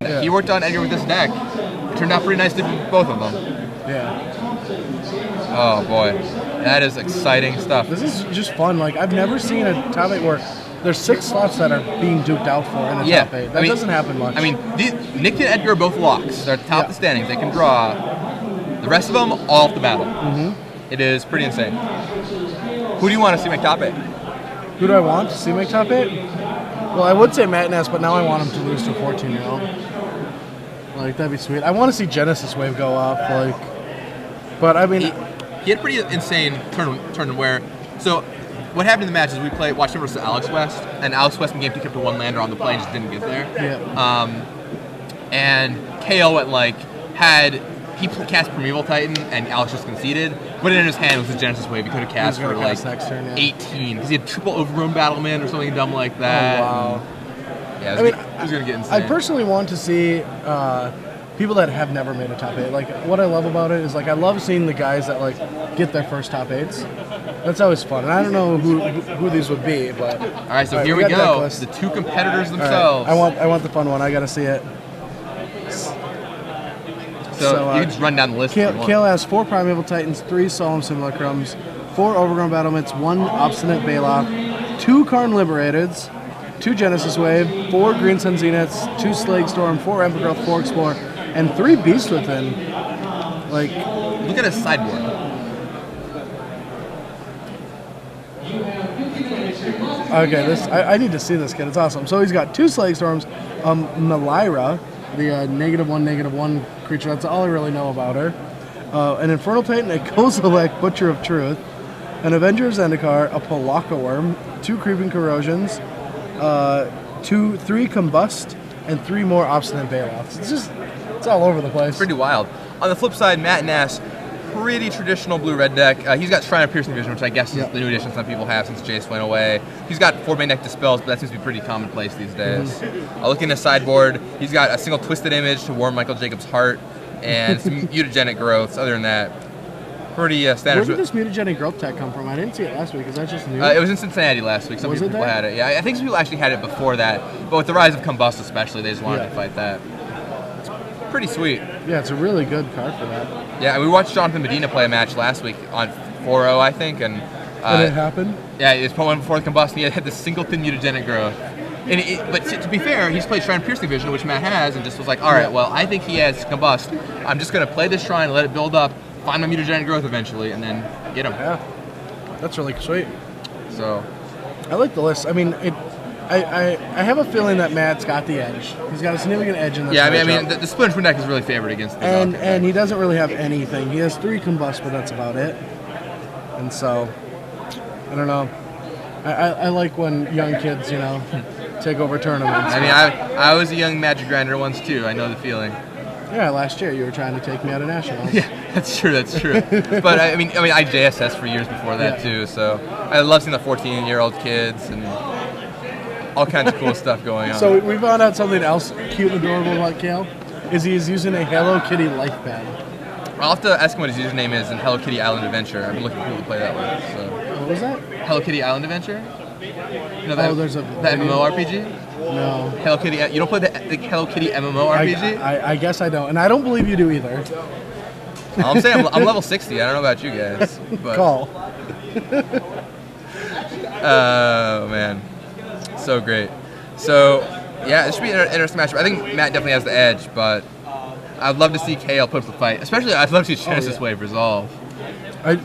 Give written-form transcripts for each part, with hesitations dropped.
Yeah. He worked on Edgar with this deck. It turned out pretty nicely for both of them. Yeah. Oh boy, that is exciting stuff. This is just fun. Like, I've never seen a top 8 where there's 6 slots that are being duked out for in a top 8. That doesn't happen much. I mean, Nick and Edgar are both locks. They're at the top of the standings. They can draw. The rest of them, all off the battle. It is pretty insane. Who do you want to see make top 8? Who do I want to see make top 8? Well, I would say Matt Nass, but now I want him to lose to a 14-year-old. Like, that'd be sweet. I want to see Genesis Wave go off. Like, but I mean, he had a pretty insane turn where. So, what happened in the match is we watched him versus Alex West, and Alex West in game 2 kept a 1 lander on the plane, just didn't get there. Yeah. And Kale went he cast Primeval Titan, and Alex just conceded. But in his hand was his Genesis Wave. He could have cast for like next turn, 18 because he had triple Overgrown Battlement or something dumb like that. Oh, wow. Yeah, it was gonna get insane. I personally want to see people that have never made a top 8. Like, what I love about it is, like, I love seeing the guys that, like, get their first top 8s. That's always fun. And I don't know who these would be, but... All right, so here we go. The 2 competitors themselves. Right. I want the fun one. I got to see it. So you can just run down the list. Kale has 4 Primeval Titans, 3 Solemn Simulacrums, 4 Overgrown Battlements, 1 Obstinate Baloth, 2 Karn Liberateds, 2 Genesis Wave, 4 Green Sun Zeniths, 2 Slag Storm, 4 Embergrowth, 4 Explore, and 3 Beast Within. Like, look at his sideboard. Okay, I need to see this kid. It's awesome. So he's got 2 Slag Storms, Malira, the -1/-1 creature. That's all I really know about her. An Infernal Titan, a Kozilek, Butcher of Truth, an Avenger of Zendikar, a Polaka Worm, 2 Creeping Corrosions, 3 Combust, and 3 more Obstinate Baloths. It's all over the place. It's pretty wild. On the flip side, Matt Nass, pretty traditional blue-red deck. He's got Shrine of Piercing Vision, which I guess is the new addition some people have since Jace went away. He's got 4 main deck Dispels, but that seems to be pretty commonplace these days. Looking at his sideboard, he's got a single Twisted Image to warm Michael Jacobs' heart, and some mutagenic growths. Other than that, pretty standard. Where did this mutagenic growth tech come from? I didn't see it last week. Is that just new? It was in Cincinnati last week. Some people had it. Yeah, I think some people actually had it before that. But with the rise of Combust especially, they just wanted to fight that. It's pretty sweet. Yeah, it's a really good card for that. Yeah, we watched Jonathan Medina play a match last week on 4-0, I think. And it happened? Yeah, his opponent before the Combust, and he had this singleton mutagenic growth. But to be fair, he's played Shrine of Piercing Vision, which Matt has, and just was like, all right, well, I think he has Combust. I'm just going to play this Shrine, let it build up, find my mutagenic growth eventually, and then get him. Yeah, that's really sweet. So, I like the list. I mean, I have a feeling that Matt's got the edge. He's got a significant edge in this. Yeah, I mean, the Splinter Twin deck is really favored against the and he doesn't really have anything. He has 3 Combust, but that's about it. And so, I don't know. I like when young kids, take over tournaments. I mean, I was a young Magic grinder once too. I know the feeling. Yeah, last year you were trying to take me out of nationals. Yeah, that's true. But I mean, I JSS for years before that too. So I love seeing the 14-year-old kids and all kinds of cool stuff going on. So we found out something else cute and adorable about Kale. Is he's using a Hello Kitty life bag. I'll have to ask him what his username is in Hello Kitty Island Adventure. I've been looking for people to play that with. So. What was that? Hello Kitty Island Adventure? There's that MMORPG? No. Hello Kitty. You don't play the Hello Kitty MMORPG? I guess I don't, and I don't believe you do either. I'm saying I'm level 60. I don't know about you guys. But. Call. Oh man, so great. So yeah, this should be an interesting matchup. I think Matt definitely has the edge, but I'd love to see Kale put up the fight. Especially, I'd love to see Genesis Wave resolve.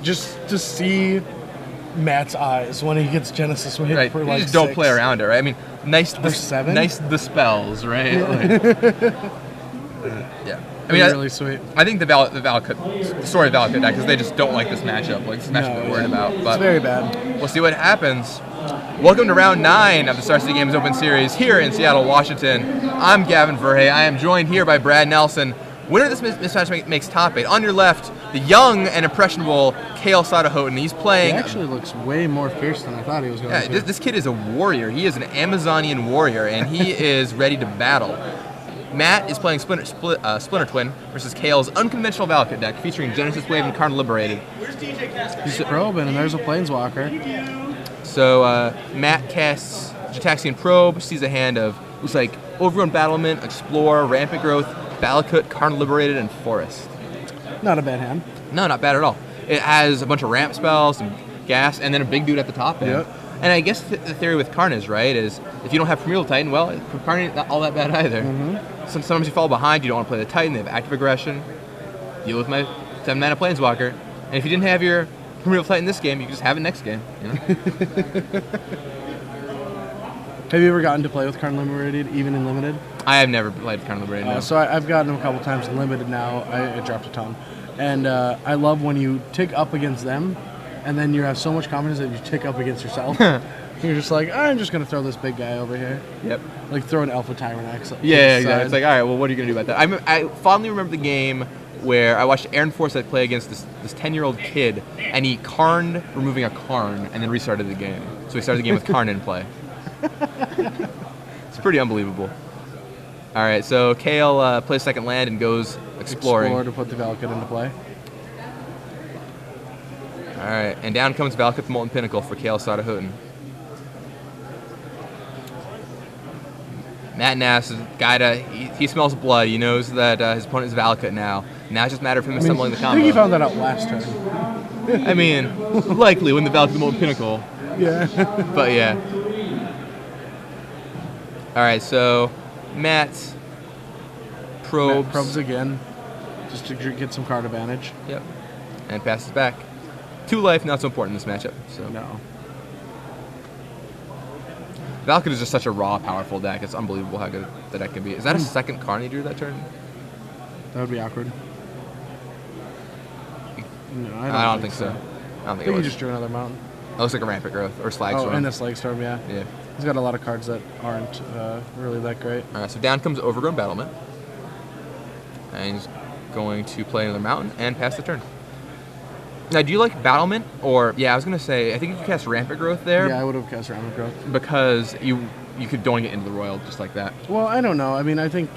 Just to see Matt's eyes when he gets Genesis Wave for like you just don't play around it, right? I mean, nice the spells, right? Yeah. I mean, really sweet. I think the story of Valakut deck, because they just don't like this matchup. Like, this matchup we're worried about. But it's very bad. We'll see what happens. Welcome to round 9 of the Star City Games Open Series here in Seattle, Washington. I'm Gavin Verhey. I am joined here by Brad Nelson. Winner of this match makes top 8. On your left, the young and impressionable Kale Satta-Hotton. He's playing... He actually looks way more fierce than I thought he was going to. This kid is a warrior. He is an Amazonian warrior, and he is ready to battle. Matt is playing Splinter Twin versus Kale's unconventional Valakut deck featuring Genesis Wave and Karn Liberated. He's probing, and there's a Planeswalker. So Matt casts Jataxian Probe, sees a hand of, looks like Overgrown Battlement, Explore, Rampant Growth, Valakut, Karn Liberated, and Forest. Not a bad hand. No, not bad at all. It has a bunch of ramp spells, some gas, and then a big dude at the top end. Yep. And I guess the theory with Karn is, right, is if you don't have Primordial Titan, well, Karn ain't not all that bad either. Sometimes you fall behind, you don't want to play the Titan, they have active aggression. Deal with my 7-mana Planeswalker. And if you didn't have your Primordial Titan this game, you can just have it next game. You know? Have you ever gotten to play with Karn Liberated, even in Limited? I have never played Karn Liberated, no. So I've gotten him a couple times in Limited now. I dropped a ton. And I love when you tick up against them, and then you have so much confidence that you tick up against yourself. You're just like, I'm just going to throw this big guy over here. Yep. Like throw an Alpha Tyrannex. Yeah, exactly. It's like, all right, well, what are you going to do about that? I fondly remember the game where I watched Aaron Forsythe play against this 10-year-old kid, and he Karned removing a Karn and then restarted the game. So he started the game with Karn in play. It's pretty unbelievable. All right, so Kale plays second land and goes exploring. Explore to put the Valakut into play. All right, and down comes Valakut the Molten Pinnacle for Kale Satta-Hotton. Matt Nass is a guy he smells blood. He knows that his opponent is Valakut now. Now it's just a matter of him assembling the combo. I think he found that out last turn. I mean, likely when the Valakut the Molten Pinnacle. Yeah. But yeah. All right, so Matt probes again, just to get some card advantage. Yep. And passes back. 2 life, not so important in this matchup. So No. Valakut is just such a raw, powerful deck. It's unbelievable how good the deck can be. Is that a second Karn he drew that turn? That would be awkward. No, I don't think so. I don't think it he was. just drew another mountain. It looks like a Rampant Growth or Slag Oh, Storm. and a Slag Storm, yeah. Yeah. He's got a lot of cards that aren't really that great. All right, so down comes Overgrown Battlement. And he's going to play another mountain and pass the turn. Now, do you like Battlement? Or, yeah, I was going to say, I think you could cast Rampant Growth there. Yeah, I would have cast Rampant Growth. Because you could doing it into the Royal just like that. Well, I don't know. I mean, I think...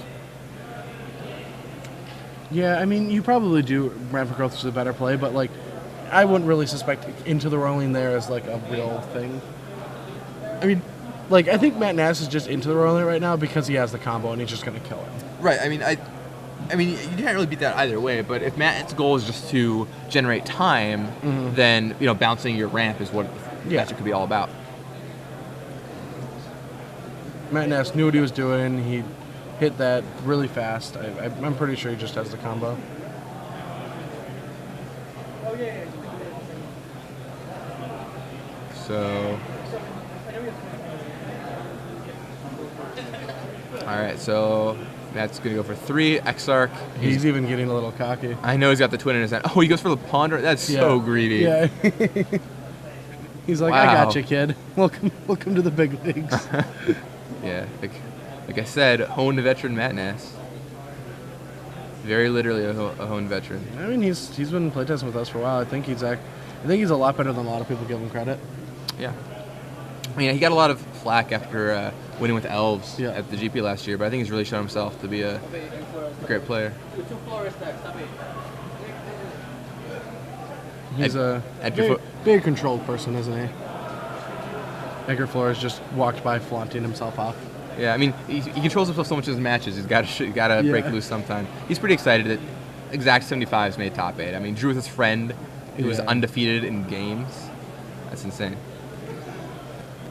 Yeah, I mean, you probably do Rampant Growth is a better play, but, like, I wouldn't really suspect Into the Rolling there as, like, a real thing. I mean, like, I think Matt Nass is just Into the Rolling right now because he has the combo and he's just going to kill him. Right, I mean, you can't really beat that either way, but if Matt's goal is just to generate time, then, bouncing your ramp is what that could be all about. Matt Nass knew what he was doing. He hit that really fast. I'm pretty sure he just has the combo. So... Alright, so Matt's going to go for 3, Exarch. He's even getting a little cocky. I know he's got the twin in his hand. Oh, he goes for the Ponder? That's so greedy. Yeah. He's like, Wow. I got you, kid. Welcome to the big leagues. Yeah, like I said, honed veteran Matt Nass. Very literally a honed veteran. I mean, he's been playtesting with us for a while. I think he's a lot better than a lot of people give him credit. Yeah. I mean, he got a lot of flack after winning with Elves at the GP last year, but I think he's really shown himself to be a great player. He's a very controlled person, isn't he? Edgar Flores just walked by flaunting himself off. Yeah, I mean, he controls himself so much in his matches. He's got to break loose sometime. He's pretty excited that Exact 75's made top 8. I mean, drew with his friend who was undefeated in games. That's insane.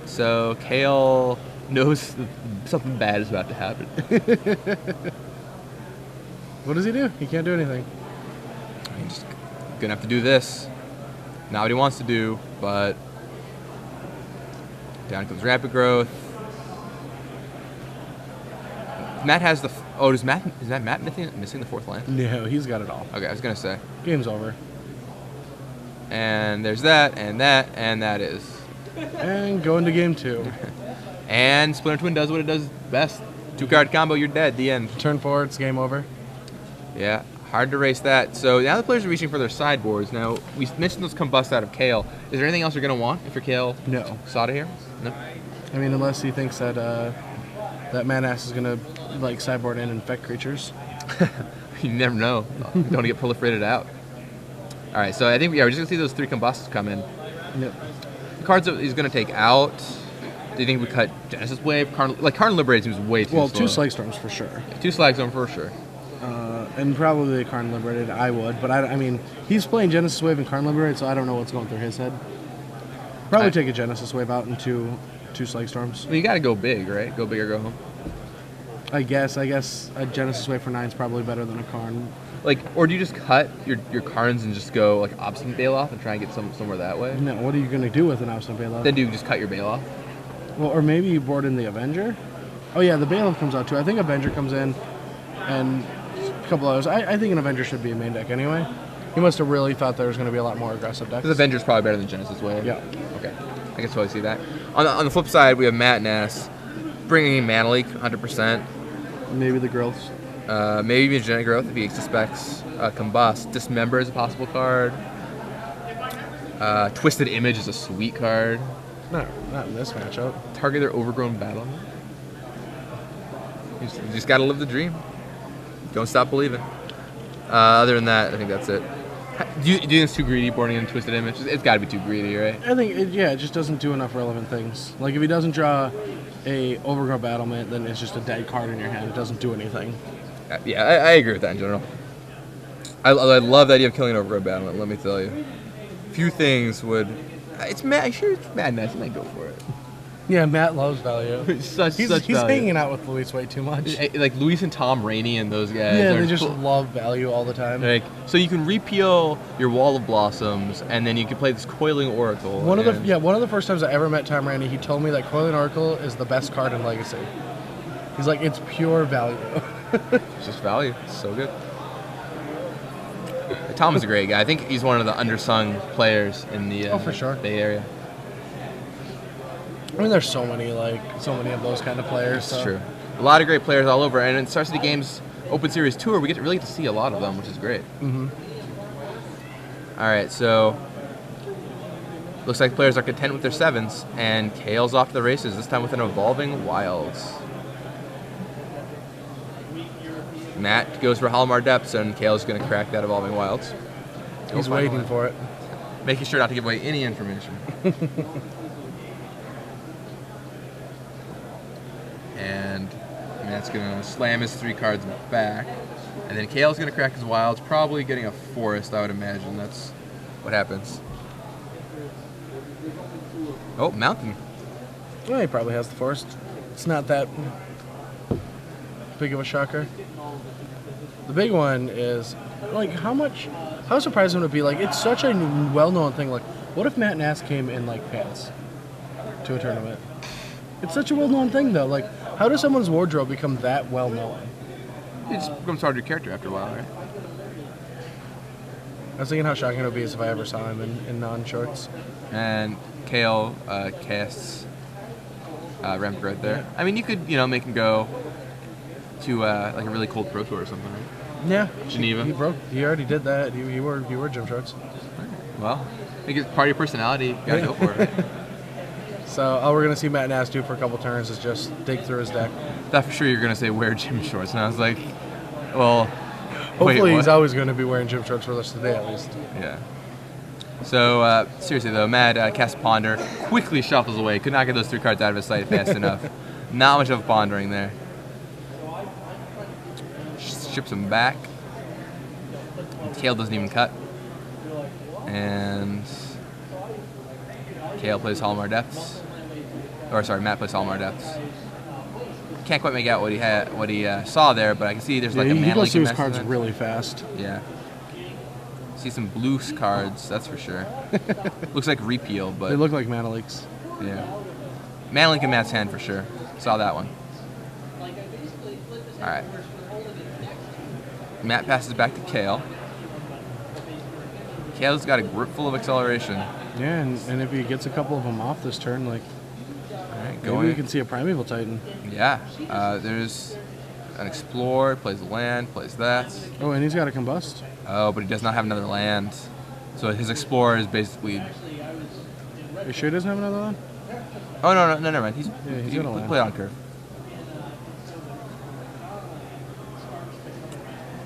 So Kale knows something bad is about to happen. What does he do? He can't do anything. He's just gonna have to do this. Not what he wants to do, but down comes Rapid Growth. Matt has the. Is that Matt missing the 4th land? No, he's got it all. Okay, I was gonna say. Game's over. And there's that, and that, and that is. And go into game 2. And Splinter Twin does what it does best. 2-card combo, you're dead. The end. Turn 4, it's game over. Yeah, hard to race that. So now the players are reaching for their sideboards. Now, we mentioned those combust out of Kale. Is there anything else you're going to want if you're Kale? No. Satta here? No? I mean, unless he thinks that that Manass is going to, like, sideboard and infect creatures. You never know. Don't want to get proliferated out. All right, so I think we're just going to see those 3 combusts come in. Yep. The cards that he's going to take out Do you think we cut Genesis Wave? Karn Liberated seems way too slow. Well, 2 Slake Storms for sure. 2 Slag Storm for sure. And probably Karn Liberated, I would. But I mean, he's playing Genesis Wave and Karn Liberated, so I don't know what's going through his head. Probably take a Genesis Wave out into 2 Slake Storms. Well, you got to go big, right? Go big or go home. I guess a Genesis Wave for 9 is probably better than a Karn. Like, or do you just cut your Karns and just go like Obstinate Bailoff and try and get somewhere that way? No, what are you going to do with an Obstinate Bailoff? Then do you just cut your Bailoff? Well, or maybe you board in the Avenger. Oh yeah, the Bailoff comes out too. I think Avenger comes in, and a couple others. I think an Avenger should be a main deck anyway. He must have really thought there was going to be a lot more aggressive decks. Because Avenger's probably better than Genesis Wave. Yeah. Okay. I can totally see that. On the flip side, we have Matt Nass bringing in Mana Leak 100%. Maybe the growths. Maybe even Genetic Growth if he suspects Combust. Dismember is a possible card. Twisted Image is a sweet card. No, not in this matchup. Target their Overgrown Battle. You just gotta live the dream. Don't stop believing. Other than that, I think that's it. Do you think it's too greedy boarding in Twisted Image? It's got to be too greedy, right? I think, it just doesn't do enough relevant things. Like, if he doesn't draw a Overgrown Battlement, then it's just a dead card in your hand. It doesn't do anything. Yeah, I agree with that in general. I love the idea of killing an Overgrown Battlement, let me tell you. Few things would... I'm sure it's Mad Nass. You might go for it. Yeah, Matt loves value. He's He's hanging out with Luis way too much. Like Luis and Tom Rainey and those guys. Yeah, they just love value all the time. Like, so you can repeal your Wall of Blossoms, and then you can play this Coiling Oracle. One of the first times I ever met Tom Rainey, he told me that Coiling Oracle is the best card in Legacy. He's like, it's pure value. It's just value. It's so good. Tom is a great guy. I think he's one of the undersung players in the for sure. Bay Area. I mean, there's so many of those kind of players. It's true. A lot of great players all over, and in Star City Games Open Series Tour, we really get to see a lot of them, which is great. Mm-hmm. All right, so looks like players are content with their 7s, and Kale's off to the races, this time with an Evolving Wilds. Matt goes for Halmar Depths, and Kale's going to crack that Evolving Wilds. He's waiting for it. Making sure not to give away any information. And Matt's going to slam his 3 cards back. And then Kale's going to crack his Wilds, probably getting a Forest, I would imagine. That's what happens. Oh, Mountain. Well, he probably has the Forest. It's not that big of a shocker. The big one is, like, how surprising would it be? Like, it's such a well-known thing. Like, what if Matt Nass came in, like, pants to a tournament? It's such a well-known thing, though. Like, how does someone's wardrobe become that well-known? It just becomes part of your character after a while, right? I was thinking how shocking it would be if I ever saw him in non-shorts. And Kale casts Ramp Growth there. I mean, you could, make him go to like a really cold Pro Tour or something, right? Yeah. Geneva. He already did that. He wore gym shorts. Well, I think it's part of your personality. You gotta go for it. So all we're gonna see Matt Nass do for a couple turns is just dig through his deck. Thought for sure you're gonna say wear gym shorts, and I was like, well, hopefully he's always gonna be wearing gym shorts for the rest of the day at least. Yeah. So seriously though, Matt casts Ponder, quickly shuffles away. Could not get those 3 cards out of his sight fast enough. Not much of a pondering there. Ships him back. Kale doesn't even cut. And Kale plays Halmar Depths. Or sorry, Matt plays Halmar Depths. Can't quite make out what he saw there, but I can see there's like a mana. He goes through his cards really fast. Yeah. See some blue cards, that's for sure. Looks like repeal, but they look like mana leaks. Yeah. Mana leak in Matt's hand for sure. Saw that one. All right. Matt passes back to Kale. Kale's got a grip full of acceleration. Yeah, and if he gets a couple of them off this turn, like, right, maybe we can see a Primeval Titan. Yeah, there's an Explorer, plays a land, plays that. Oh, and he's got a Combust. Oh, but he does not have another land. So his Explorer is basically... Are you sure he doesn't have another land? Oh, no, never mind. He's got a land. Play on curve.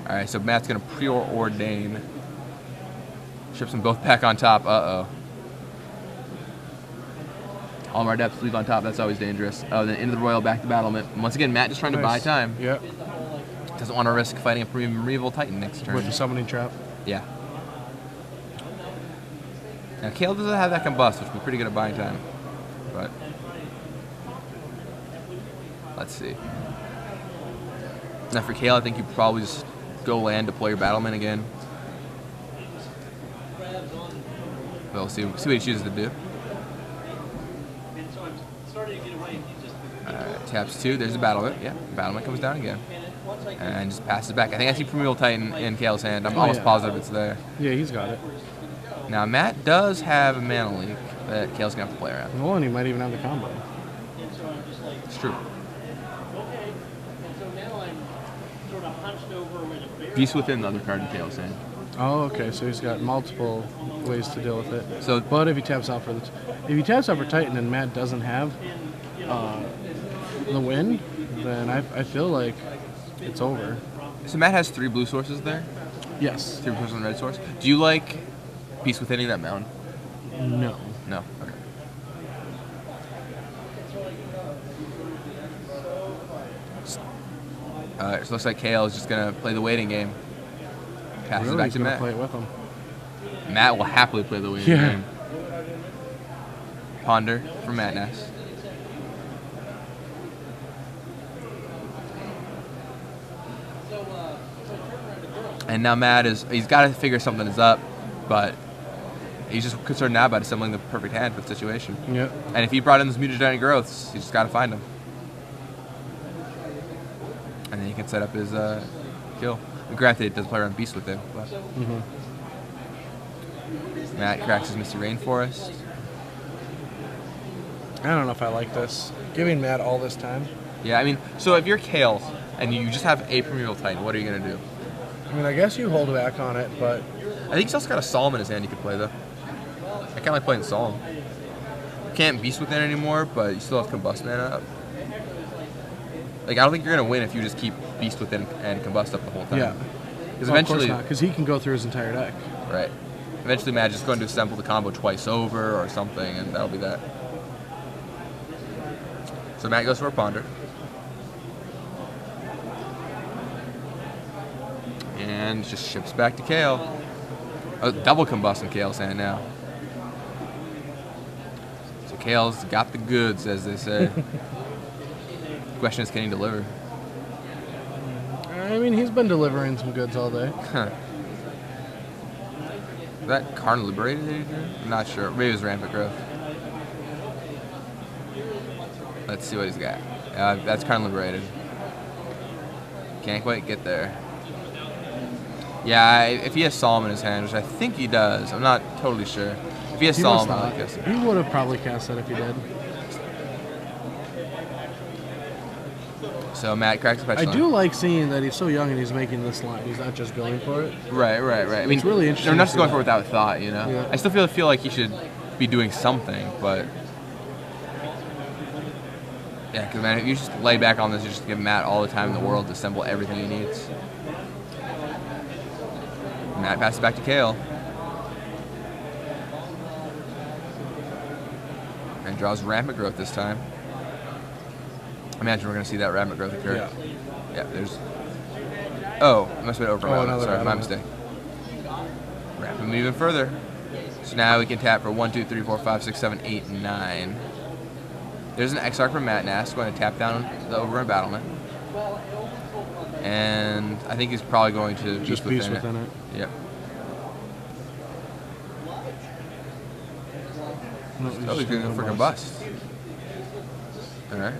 All right, so Matt's going to preordain. Ships them both back on top. Uh-oh. All of our depths leave on top. That's always dangerous. Then into the Royal, back to battlement. And once again, Matt just trying to buy time. Yep. Doesn't want to risk fighting a Primeval Titan next turn. With the summoning trap. Yeah. Now, Kale doesn't have that combust, which would be pretty good at buying time. But let's see. Now for Kale, I think you probably just go land, deploy your battlement again. But we'll see what he chooses to do. Taps 2, there's a battlement. Yeah, battlement comes down again. And just passes back. I think I see Primeval Titan in Kale's hand. I'm almost positive it's there. Yeah, he's got it. Now, Matt does have a mana leak that Kale's going to have to play around. Well, and he might even have the combo. It's true. Beast Within, the other card in Kale's hand. Oh, okay. So he's got multiple ways to deal with it. So, but if he taps out for Titan and Matt doesn't have the win, then I feel like it's over. So Matt has 3 blue sources there? Yes. 3 blue sources and red source. Do you like Beast Within that mountain? No. No. Okay. So it looks like Kale is just going to play the waiting game. Passes it back to Matt. Play it with him. Matt will happily play the waiting game. Ponder for Matt Nass. And now Matt he's got to figure something is up, but he's just concerned now about assembling the perfect hand for the situation. Yep. And if he brought in those mutagenic growths, he's just got to find them. And then he can set up his kill. Granted, it doesn't play around Beast with him. But. Matt cracks his Misty Rainforest. I don't know if I like this. Giving Matt all this time. Yeah, I mean, so if you're Kale and you just have a Primeval Titan, what are you going to do? I mean, I guess you hold back on it, but... I think he's also got a Solemn in his hand you could play, though. I kind of like playing Solemn. You can't Beast Within anymore, but you still have Combust mana up. Like, I don't think you're going to win if you just keep Beast Within and Combust up the whole time. Yeah. Because eventually... because he can go through his entire deck. Right. Eventually, Matt is going to assemble the combo twice over or something, and that'll be that. So Matt goes for a Ponder. And just ships back to Kale. Oh, double Combust in Kale's hand now. So Kale's got the goods, as they say. The question is, can he deliver? I mean, he's been delivering some goods all day. Huh. Is that Karn Liberated that he drew? I'm not sure. Maybe it was Rampant Growth. Let's see what he's got. That's Karn Liberated. Can't quite get there. Yeah, if he has Solemn in his hand, which I think he does, I'm not totally sure. If he has Solemn, I like this. He would have probably cast that if he did. So Matt cracks the I do like seeing that he's so young and he's making this line. He's not just going for it. Right. I mean, it's really interesting. They're not just going for it without thought, you know? Yeah. I still feel like he should be doing something, but... Yeah, because, man, if you just lay back on this, you just give Matt all the time in the world to assemble everything he needs. Matt passes back to Kale. And draws Rampant Growth this time. I imagine we're going to see that Rampant Growth occur. Yeah, there's... Oh, it must have been over. Sorry, my mistake. Ramp him even further. So now we can tap for 1, 2, 3, 4, 5, 6, 7, 8, 9. There's an Exarch from Matt Nass going to tap down the Overrun Battlement. And I think he's probably going to just Beast Within it. Yep. No, Oh, he's going to go for Combust. Alright.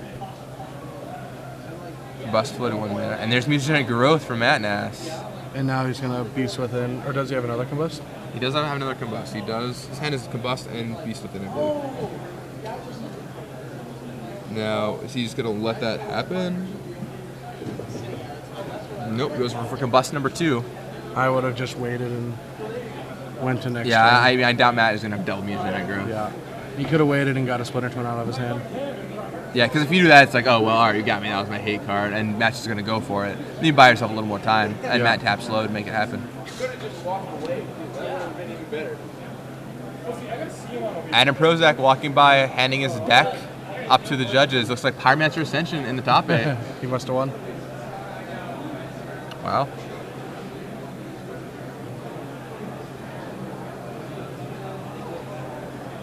Combust floating 1 mana. And there's Mutagenic Growth from Matt Nass. And now he's going to Beast Within. Or does he have another Combust? He does not have another Combust. He does. His hand is Combust and Beast Within, I believe. Now, is he just going to let that happen? Nope, he goes for Combust number 2. I would have just waited and went to next Yeah, turn. I doubt Matt is going to have double Mutagenic Growth. Yeah. He could have waited and got a Splinter Twin out of his hand. Yeah, because if you do that, it's like, oh, well, all right, you got me. That was my hate card. And Matt's just going to go for it. Then you buy yourself a little more time. And Matt taps low to make it happen. You could have just walked away. That would have been even better. Adam Prozac walking by, handing his deck up to the judges. Looks like Pyromancer Ascension in the top 8. He must have won. Wow.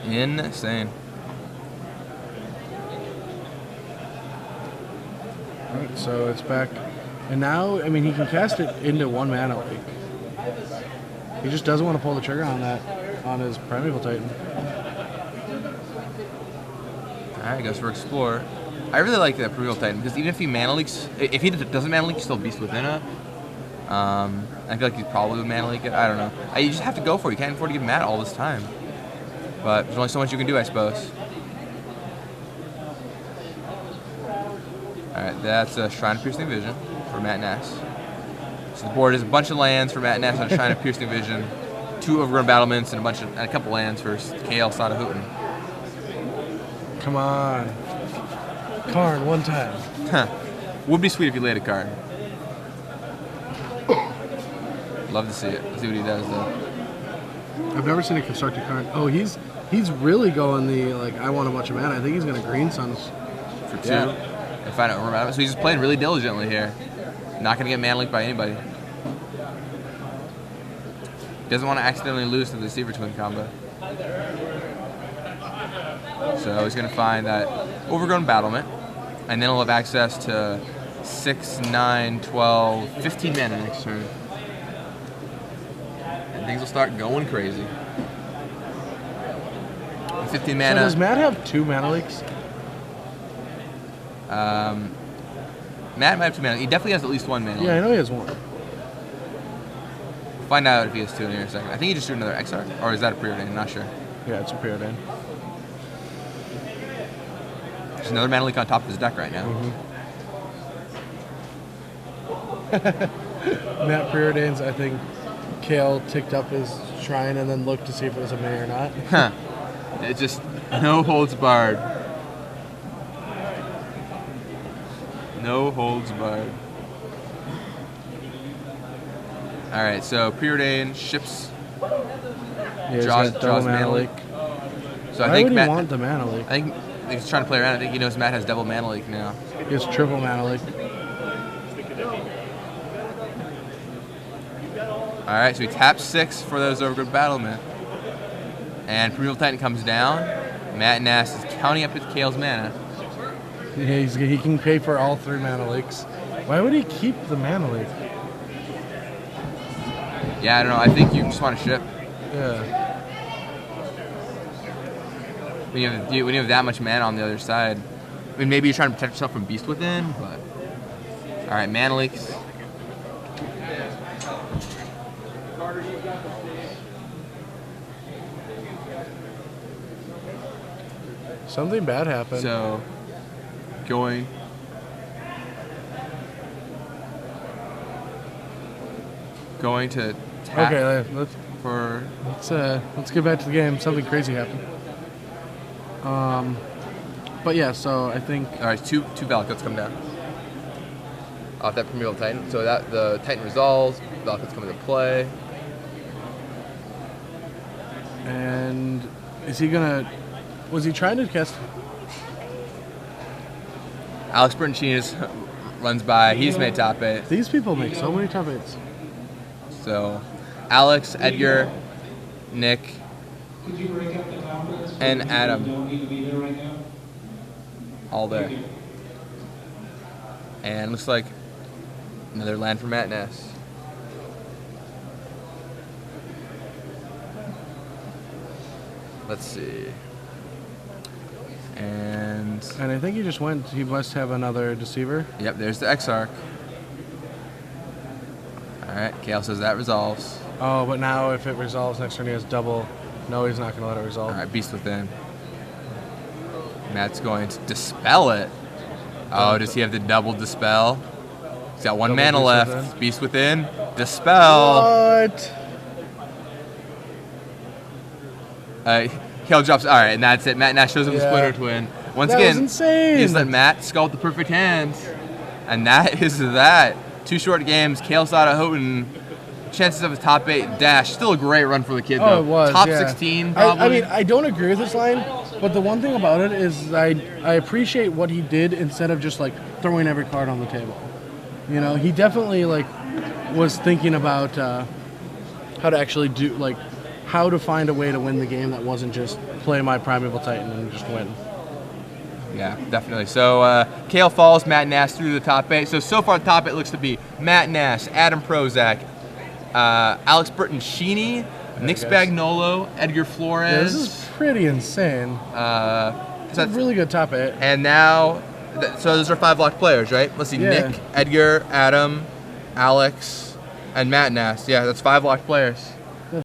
Insane. Alright, so it's back. And now, I mean, he can cast it into 1 mana leak. He just doesn't want to pull the trigger on that, on his Primeval Titan. Alright, goes for Explorer. I really like that Primeval Titan, because even if he mana leaks, if he doesn't mana leak, he's still Beast Within it. I feel like he's probably would mana leak it. I don't know. You just have to go for it. You can't afford to give mana all this time. But there's only so much you can do, I suppose. Alright, that's a Shrine of Piercing Vision for Matt Nass. So the board is a bunch of lands for Matt Nass on a Shrine of Piercing Vision, 2 Overgrown Battlements, and a couple lands for Kale, Satta-Hotton. Come on. Karn, 1 time. Huh. Would be sweet if he laid a card. Love to see it. Let's see what he does, though. I've never seen a constructed Karn. Oh, he's really going the, like, I want a bunch of mana. I think he's going to Green Suns. For 2. Yeah. And find out. So he's just playing really diligently here. Not going to get mana leaked by anybody. Doesn't want to accidentally lose to the Deceiver Twin combo. So he's going to find that Overgrown Battlement, and then he'll have access to 6, 9, 12, 15 mana next turn. And things will start going crazy. 15 mana. So does Matt have 2 mana leaks? Matt might have 2 mana. He definitely has at least 1 mana. Yeah, I know he has 1. Find out if he has 2 in here in a second. I think he just drew another XR. Or is that a Preordain? I'm not sure. Yeah, it's a Preordain. There's another mana leak on top of his deck right now. Matt Preordains, I think Kale ticked up his shrine and then looked to see if it was a May or not. Huh. It's just no holds barred. No holds barred. Alright, so Preordain ships. Yeah, draws mana leak. So I think would Matt he want the mana leak? I think he's trying to play around. I think he knows Matt has double mana leak now. He has triple mana leak. Alright, so he taps 6 for those Overgrown Battlement. And Primeval Titan comes down. Matt Nass is counting up his Kale's mana. Yeah, he can pay for all 3 mana leaks. Why would he keep the mana leak? Yeah, I don't know. I think you just want to ship. Yeah. When you have that much mana on the other side. I mean, maybe you're trying to protect yourself from Beast Within, but... Alright, mana leaks. Something bad happened. So, going to tap. Okay, let's get back to the game. Something crazy happened. But yeah, so I think. All right, two Valakut's come down off that Primeval Titan. So that the Titan resolves. Valakut's come into play. And is he gonna? Was he trying to cast? Alex Bertoncini runs by. He's made top 8. These people make so many top 8s. So, Alex, Edgar, Nick, and Adam, all there. And looks like another land for Matt Nass. Let's see. And I think he just went. He must have another Deceiver. Yep, there's the Exarch. Alright, Kale says that resolves. Oh, but now if it resolves next turn, he has double. No, he's not going to let it resolve. Alright, Beast Within. Matt's going to dispel it. Oh, does he have the double dispel? He's got 1 mana left. Beast Within. Dispel. What? Kale drops. Alright, and that's it. Matt Nash shows him the Splinter Twin. Once that again, was insane. He just let Matt sculpt the perfect hands. And that is that. 2 short games. Kale Satta-Hotton chances of a top 8 dash. Still a great run for the kid, though. Oh, it was, top yeah. 16, probably. I mean, I don't agree with this line, but the one thing about it is I appreciate what he did instead of just like throwing every card on the table. You know, he definitely like was thinking about how to actually do like how to find a way to win the game that wasn't just play my Primeval Titan and just win. Yeah, definitely. So Kale falls, Matt Nass through the top 8. So far the top 8 looks to be Matt Nass, Adam Prozac, Alex Bertoncini, Nick Spagnolo, Edgar Flores. Yeah, this is pretty insane. It's a really good top 8. And now, so those are 5 locked players, right? Let's see, Yeah. Nick, Edgar, Adam, Alex, and Matt Nass. Yeah, that's 5 locked players.